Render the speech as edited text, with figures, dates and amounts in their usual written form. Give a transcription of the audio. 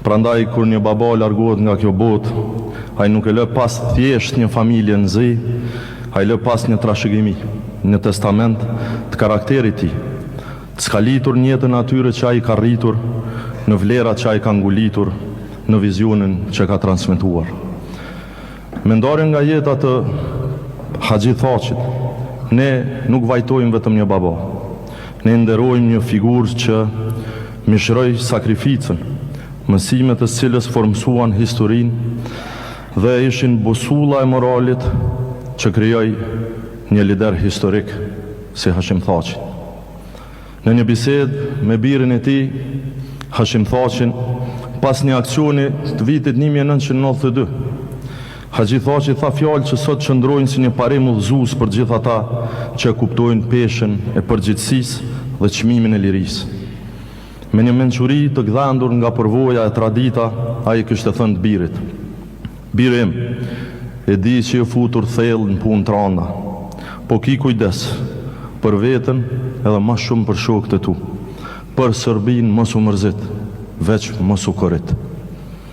Prandaj kur një baba largohet nga kjo botë, ai nuk e lë pas thjesht një familje në zi, ai lë pas një trashëgimi, një testament të karakterit tij, të skalitur në jetën atyre që ai ka rritur, në vlerat që ai ka ngulitur, në vizionin që ka transmetuar. Me ndarjen nga jeta të Haxhi Thaqit, ne nuk vajtojmë vetëm një baba. Ne nderojmë një figurë që mishroi sakrificën, mësimet e cilës formsuan historinë dhe ishin busulla e moralit që krijoi një lider historik si Hashim Thaqi. Në një bisedë me birin e tij, Hashim Thaqin, pas një aksioni të vitit 1992, Haxhi Thaqi tha fjalë që sot qëndrojnë si një parim udhëzues për gjithë ata që kuptojnë peshën e përgjithësisë dhe çmimin e lirisë. Me një mençuri të gdhendur nga përvoja e tradita, ai kishte thënë birit: "Biri im, e di që je futur thellë në punë të rënda, po ki kujdes për veten edhe më shumë për shokët e tu. Për Serbinë mos u mërzit, veç mos u korrit."